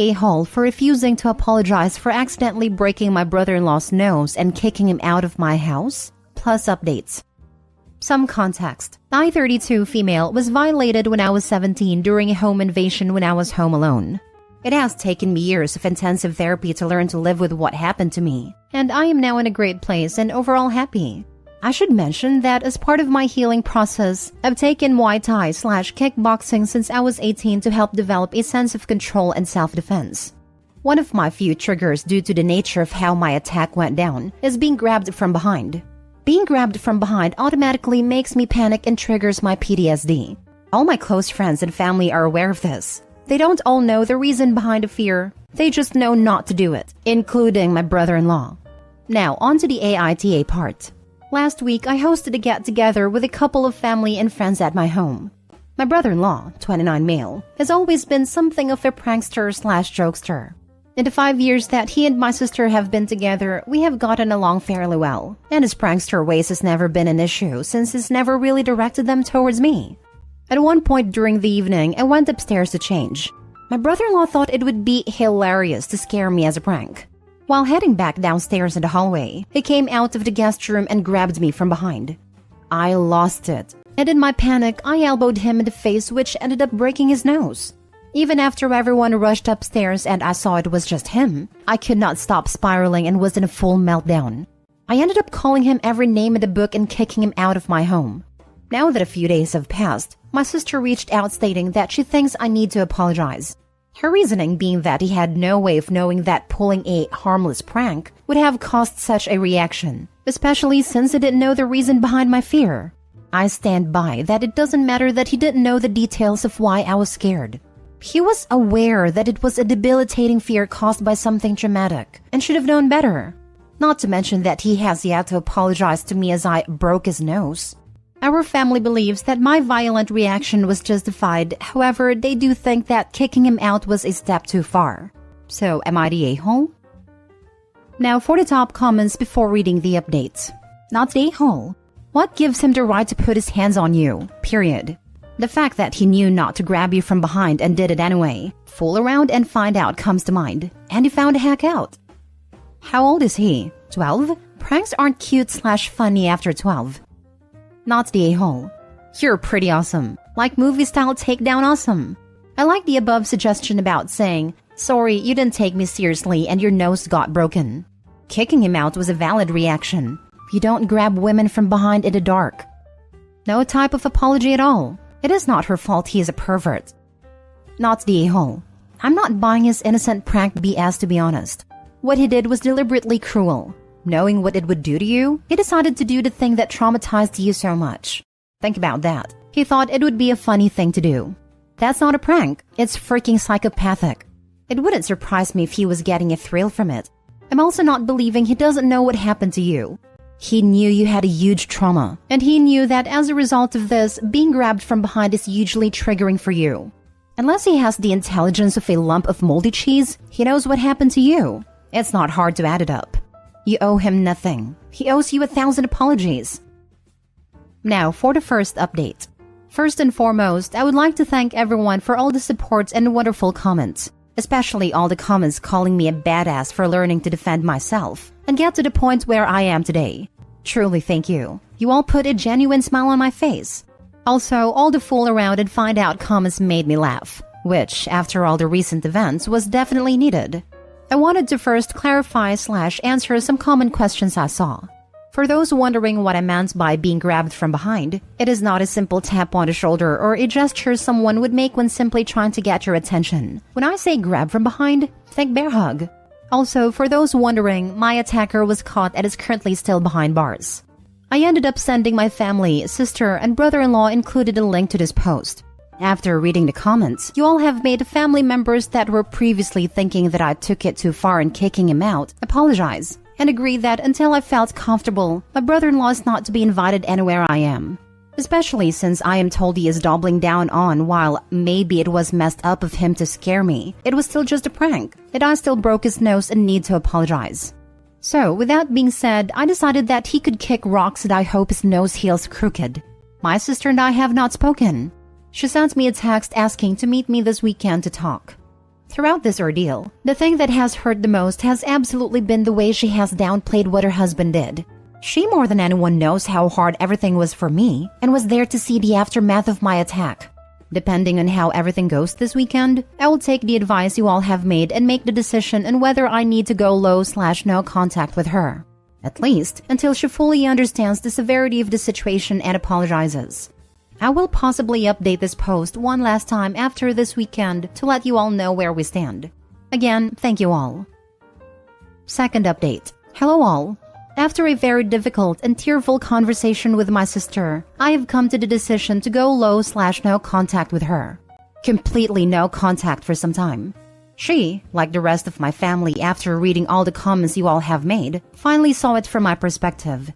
a-hole for refusing to apologize for accidentally breaking my brother-in-law's nose and kicking him out of my house? Plus updates. Some context. I, 32 female, was violated when I was 17 during a home invasion when I was home alone. It has taken me years of intensive therapy to learn to live with what happened to me, and I am now in a great place and overall happy. I should mention that as part of my healing process, I've taken Muay Thai/kickboxing since I was 18 to help develop a sense of control and self-defense. One of my few triggers due to the nature of how my attack went down is being grabbed from behind. Being grabbed from behind automatically makes me panic and triggers my PTSD. All my close friends and family are aware of this. They don't all know the reason behind the fear, they just know not to do it, including my brother-in-law. Now, on to the AITA part. Last week, I hosted a get-together with a couple of family and friends at my home. My brother-in-law, 29 male, has always been something of a prankster/jokester. In the 5 years that he and my sister have been together, we have gotten along fairly well, and his prankster ways has never been an issue since he's never really directed them towards me. At one point during the evening, I went upstairs to change. My brother-in-law thought it would be hilarious to scare me as a prank. While heading back downstairs in the hallway, he came out of the guest room and grabbed me from behind. I lost it, and in my panic, I elbowed him in the face, which ended up breaking his nose. Even after everyone rushed upstairs and I saw it was just him, I could not stop spiraling and was in a full meltdown. I ended up calling him every name in the book and kicking him out of my home. Now that a few days have passed, my sister reached out stating that she thinks I need to apologize. Her reasoning being that he had no way of knowing that pulling a harmless prank would have caused such a reaction, especially since he didn't know the reason behind my fear. I stand by that it doesn't matter that he didn't know the details of why I was scared. He was aware that it was a debilitating fear caused by something traumatic and should have known better. Not to mention that he has yet to apologize to me as I broke his nose. Our family believes that my violent reaction was justified, however, they do think that kicking him out was a step too far. So, am I the a-hole? Now for the top comments before reading the updates. Not the a-hole. What gives him the right to put his hands on you? Period. The fact that he knew not to grab you from behind and did it anyway. Fool around and find out comes to mind. And he found a hack out. How old is he? 12? Pranks aren't cute/funny after 12. Not the a-hole. You're pretty awesome. Like movie-style takedown awesome. I like the above suggestion about saying, sorry, you didn't take me seriously and your nose got broken. Kicking him out was a valid reaction. You don't grab women from behind in the dark. No type of apology at all. It is not her fault he is a pervert. Not the a-hole. I'm not buying his innocent prank BS, to be honest. What he did was deliberately cruel. Knowing what it would do to you, he decided to do the thing that traumatized you so much. Think about that. He thought it would be a funny thing to do. That's not a prank. It's freaking psychopathic. It wouldn't surprise me if he was getting a thrill from it. I'm also not believing he doesn't know what happened to you. He knew you had a huge trauma, and he knew that as a result of this, being grabbed from behind is hugely triggering for you. Unless he has the intelligence of a lump of moldy cheese, he knows what happened to you. It's not hard to add it up. You owe him nothing. He owes you 1,000 apologies. Now, for the first update. First and foremost, I would like to thank everyone for all the support and wonderful comments, especially all the comments calling me a badass for learning to defend myself and get to the point where I am today. Truly thank you. You all put a genuine smile on my face. Also, all the fool around and find out comments made me laugh, which, after all the recent events, was definitely needed. I wanted to first clarify/answer some common questions I saw. For those wondering what I meant by being grabbed from behind, it is not a simple tap on the shoulder or a gesture someone would make when simply trying to get your attention. When I say grab from behind, think bear hug. Also, for those wondering, my attacker was caught and is currently still behind bars. I ended up sending my family, sister, and brother-in-law included a link to this post. After reading the comments, you all have made family members that were previously thinking that I took it too far in kicking him out apologize and agree that until I felt comfortable, my brother-in-law is not to be invited anywhere I am. Especially since I am told he is doubling down on while maybe it was messed up of him to scare me, it was still just a prank, and I still broke his nose and need to apologize. So, with that being said, I decided that he could kick rocks and I hope his nose heals crooked. My sister and I have not spoken. She sent me a text asking to meet me this weekend to talk. Throughout this ordeal, the thing that has hurt the most has absolutely been the way she has downplayed what her husband did. She more than anyone knows how hard everything was for me and was there to see the aftermath of my attack. Depending on how everything goes this weekend, I will take the advice you all have made and make the decision on whether I need to go low/no contact with her. At least until she fully understands the severity of the situation and apologizes. I will possibly update this post one last time after this weekend to let you all know where we stand. Again, thank you all. Second update. Hello all. After a very difficult and tearful conversation with my sister, I have come to the decision to go low/no contact with her. Completely no contact for some time. She, like the rest of my family after reading all the comments you all have made, finally saw it from my perspective.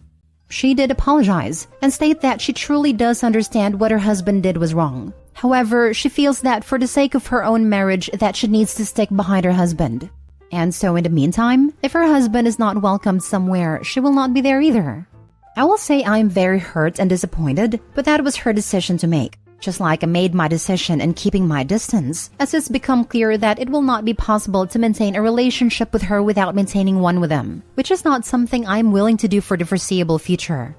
She did apologize and state that she truly does understand what her husband did was wrong. However, she feels that for the sake of her own marriage that she needs to stick behind her husband. And so in the meantime, if her husband is not welcomed somewhere, she will not be there either. I will say I am very hurt and disappointed, but that was her decision to make. Just like I made my decision in keeping my distance, as it's become clear that it will not be possible to maintain a relationship with her without maintaining one with them, which is not something I am willing to do for the foreseeable future.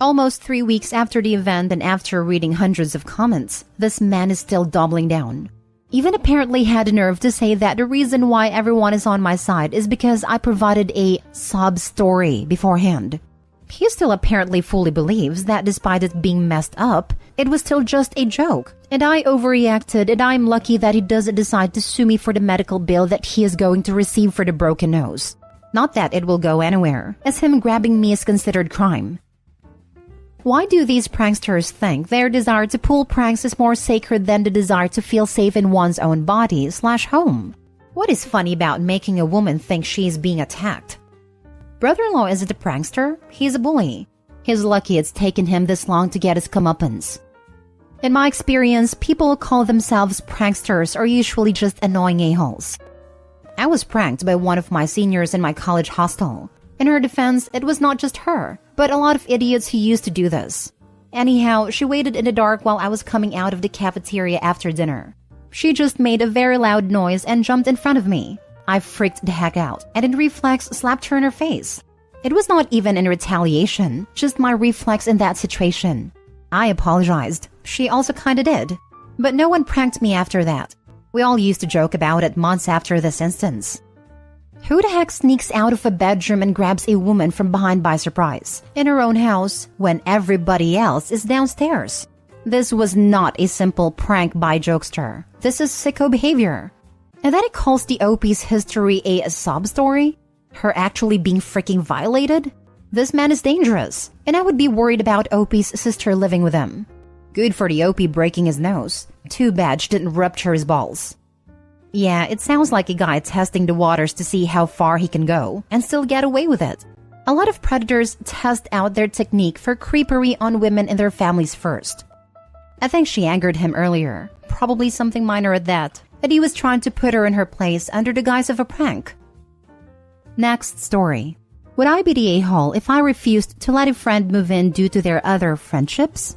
Almost 3 weeks after the event and after reading hundreds of comments, this man is still doubling down. Even apparently had the nerve to say that the reason why everyone is on my side is because I provided a sob story beforehand. He still apparently fully believes that despite it being messed up, it was still just a joke, and I overreacted, and I'm lucky that he doesn't decide to sue me for the medical bill that he is going to receive for the broken nose. Not that it will go anywhere, as him grabbing me is considered crime. Why do these pranksters think their desire to pull pranks is more sacred than the desire to feel safe in one's own body/home? What is funny about making a woman think she is being attacked? Brother-in-law isn't a prankster, he's a bully. He's lucky it's taken him this long to get his comeuppance. In my experience, people who call themselves pranksters are usually just annoying a-holes. I was pranked by one of my seniors in my college hostel. In her defense, it was not just her, but a lot of idiots who used to do this. Anyhow, she waited in the dark while I was coming out of the cafeteria after dinner. She just made a very loud noise and jumped in front of me. I freaked the heck out, and in reflex slapped her in her face. It was not even in retaliation, just my reflex in that situation. I apologized. She also kinda did. But no one pranked me after that. We all used to joke about it months after this instance. Who the heck sneaks out of a bedroom and grabs a woman from behind by surprise, in her own house, when everybody else is downstairs? This was not a simple prank by jokester. This is sicko behavior. And then it calls the OP's history a sob story? Her actually being freaking violated? This man is dangerous, and I would be worried about OP's sister living with him. Good for the OP breaking his nose. Too bad she didn't rupture his balls. Yeah, it sounds like a guy testing the waters to see how far he can go and still get away with it. A lot of predators test out their technique for creepery on women and their families first. I think she angered him earlier, probably something minor at that he was trying to put her in her place under the guise of a prank. Next story. Would I be the a-hole if I refused to let a friend move in due to their other friendships?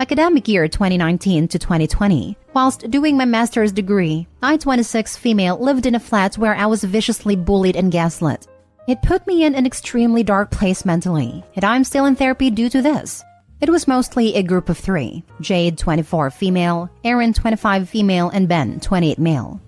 Academic year 2019 to 2020. Whilst doing my master's degree, I, 26 female, lived in a flat where I was viciously bullied and gaslit. It put me in an extremely dark place mentally, and I'm still in therapy due to this. It was mostly a group of 3, Jade, 24 female, Erin, 25 female, and Ben, 28 male.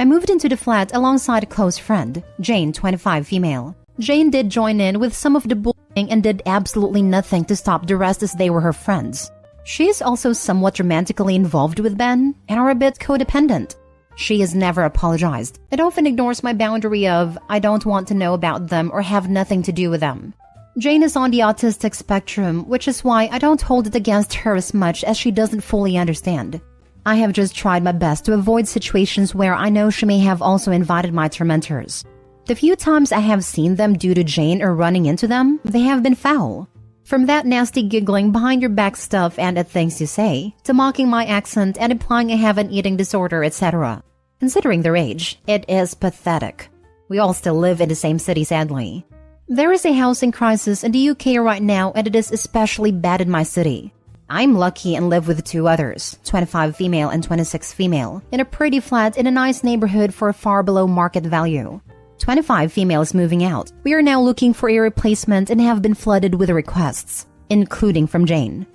I moved into the flat alongside a close friend, Jane, 25 female. Jane did join in with some of the bullying and did absolutely nothing to stop the rest as they were her friends. She is also somewhat romantically involved with Ben and are a bit codependent. She has never apologized and often ignores my boundary of I don't want to know about them or have nothing to do with them. Jane is on the autistic spectrum, which is why I don't hold it against her as much as she doesn't fully understand. I have just tried my best to avoid situations where I know she may have also invited my tormentors. The few times I have seen them due to Jane or running into them, they have been foul. From that nasty giggling behind your back stuff and at things you say, to mocking my accent and implying I have an eating disorder, etc. Considering their age, it is pathetic. We all still live in the same city, sadly. There is a housing crisis in the UK right now, and it is especially bad in my city. I'm lucky and live with two others, 25 female and 26 female, in a pretty flat in a nice neighborhood for far below market value. 25 female is moving out. We are now looking for a replacement and have been flooded with requests, including from Jane.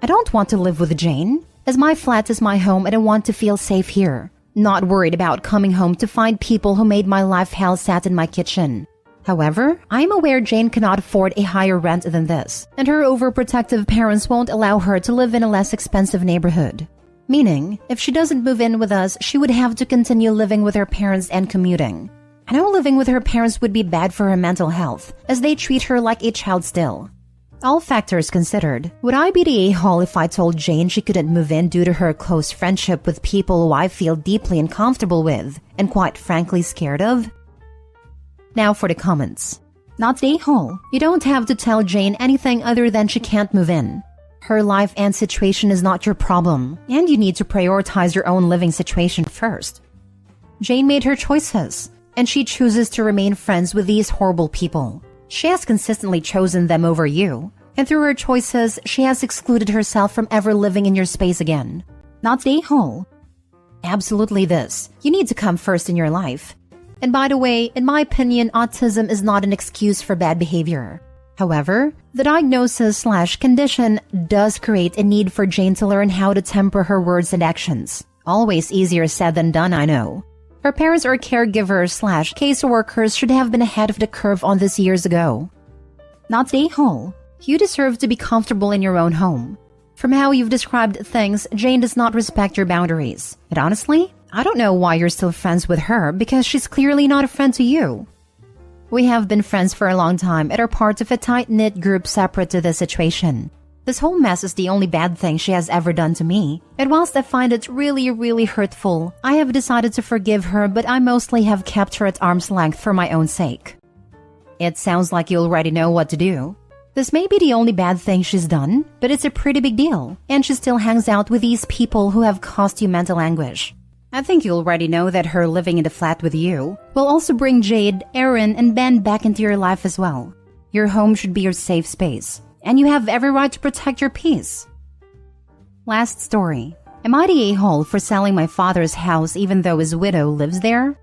I don't want to live with Jane, as my flat is my home and I want to feel safe here. Not worried about coming home to find people who made my life hell sat in my kitchen. However, I am aware Jane cannot afford a higher rent than this, and her overprotective parents won't allow her to live in a less expensive neighborhood. Meaning, if she doesn't move in with us, she would have to continue living with her parents and commuting. I know living with her parents would be bad for her mental health, as they treat her like a child still. All factors considered, would I be the a-hole if I told Jane she couldn't move in due to her close friendship with people who I feel deeply uncomfortable with, and quite frankly scared of? Now for the comments. Not the a-hole. You don't have to tell Jane anything other than she can't move in. Her life and situation is not your problem, and you need to prioritize your own living situation first. Jane made her choices, and she chooses to remain friends with these horrible people. She has consistently chosen them over you, and through her choices, she has excluded herself from ever living in your space again. Not the a-hole. Absolutely this. You need to come first in your life. And by the way, in my opinion, autism is not an excuse for bad behavior. However, the diagnosis/condition does create a need for Jane to learn how to temper her words and actions. Always easier said than done, I know. Her parents or caregivers/caseworkers should have been ahead of the curve on this years ago. Not the a-hole. You deserve to be comfortable in your own home. From how you've described things, Jane does not respect your boundaries. And honestly, I don't know why you're still friends with her because she's clearly not a friend to you. We have been friends for a long time and are part of a tight-knit group separate to this situation. This whole mess is the only bad thing she has ever done to me, and whilst I find it really hurtful, I have decided to forgive her, but I mostly have kept her at arm's length for my own sake. It sounds like you already know what to do. This may be the only bad thing she's done, but it's a pretty big deal, and she still hangs out with these people who have caused you mental anguish. I think you already know that her living in the flat with you will also bring Jade, Aaron, and Ben back into your life as well. Your home should be your safe space, and you have every right to protect your peace. Last story. Am I the a-hole for selling my father's house even though his widow lives there?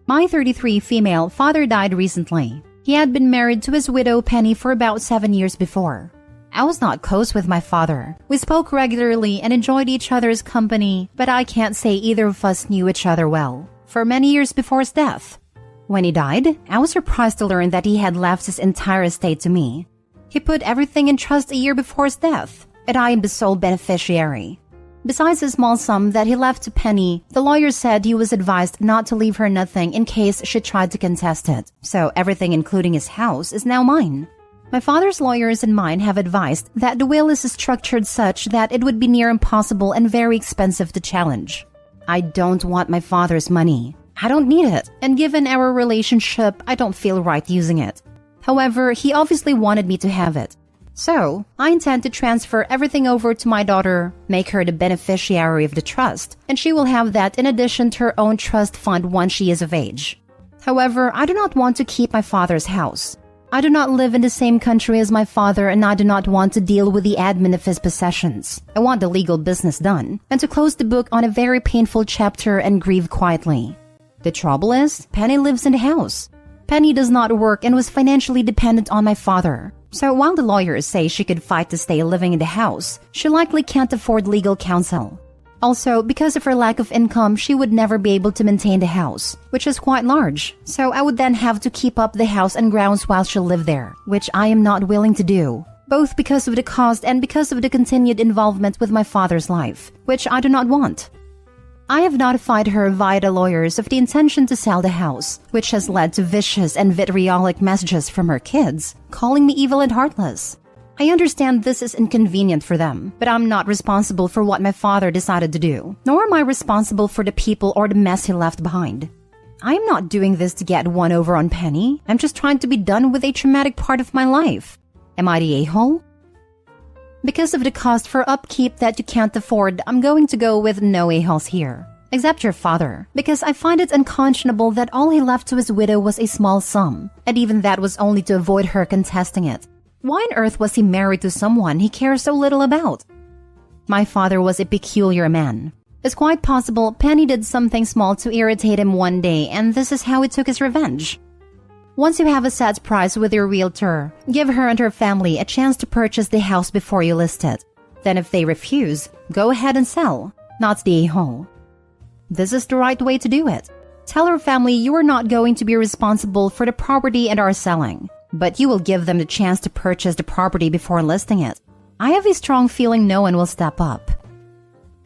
My 33 female father died recently. He had been married to his widow Penny for about 7 years before. I was not close with my father. We spoke regularly and enjoyed each other's company, but I can't say either of us knew each other well, for many years before his death. When he died, I was surprised to learn that he had left his entire estate to me. He put everything in trust a year before his death, and I am the sole beneficiary. Besides a small sum that he left to Penny, the lawyer said he was advised not to leave her nothing in case she tried to contest it, so everything including his house is now mine. My father's lawyers and mine have advised that the will is structured such that it would be near impossible and very expensive to challenge. I don't want my father's money. I don't need it, and given our relationship, I don't feel right using it. However, he obviously wanted me to have it. So, I intend to transfer everything over to my daughter, make her the beneficiary of the trust, and she will have that in addition to her own trust fund once she is of age. However, I do not want to keep my father's house. I do not live in the same country as my father, and I do not want to deal with the admin of his possessions. I want the legal business done, and to close the book on a very painful chapter and grieve quietly. The trouble is, Penny lives in the house. Penny does not work and was financially dependent on my father. So while the lawyers say she could fight to stay living in the house, she likely can't afford legal counsel. Also, because of her lack of income, she would never be able to maintain the house, which is quite large. So I would then have to keep up the house and grounds while she lived there, which I am not willing to do, both because of the cost and because of the continued involvement with my father's life, which I do not want. I have notified her via the lawyers of the intention to sell the house, which has led to vicious and vitriolic messages from her kids, calling me evil and heartless. I understand this is inconvenient for them, but I'm not responsible for what my father decided to do, nor am I responsible for the people or the mess he left behind. I am not doing this to get one over on Penny. I'm just trying to be done with a traumatic part of my life. Am I the a-hole? Because of the cost for upkeep that you can't afford, I'm going to go with no a-holes here. Except your father, because I find it unconscionable that all he left to his widow was a small sum, and even that was only to avoid her contesting it. Why on earth was he married to someone he cares so little about? My father was a peculiar man. It's quite possible Penny did something small to irritate him one day, and this is how he took his revenge. Once you have a set price with your realtor, give her and her family a chance to purchase the house before you list it. Then if they refuse, go ahead and sell, not the a-hole. This is the right way to do it. Tell her family you are not going to be responsible for the property and are selling, but you will give them the chance to purchase the property before listing it. I have a strong feeling no one will step up.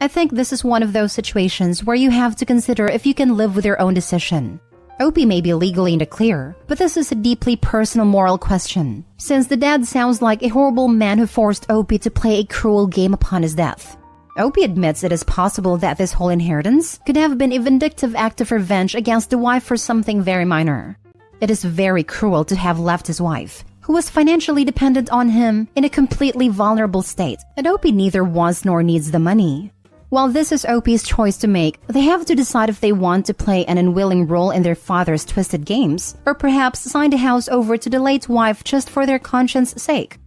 I think this is one of those situations where you have to consider if you can live with your own decision. Opie may be legally in the clear, but this is a deeply personal moral question, since the dad sounds like a horrible man who forced Opie to play a cruel game upon his death. Opie admits it is possible that this whole inheritance could have been a vindictive act of revenge against the wife for something very minor. It is very cruel to have left his wife, who was financially dependent on him, in a completely vulnerable state, and Opie neither wants nor needs the money. While this is Opie's choice to make, they have to decide if they want to play an unwilling role in their father's twisted games, or perhaps sign the house over to the late wife just for their conscience sake.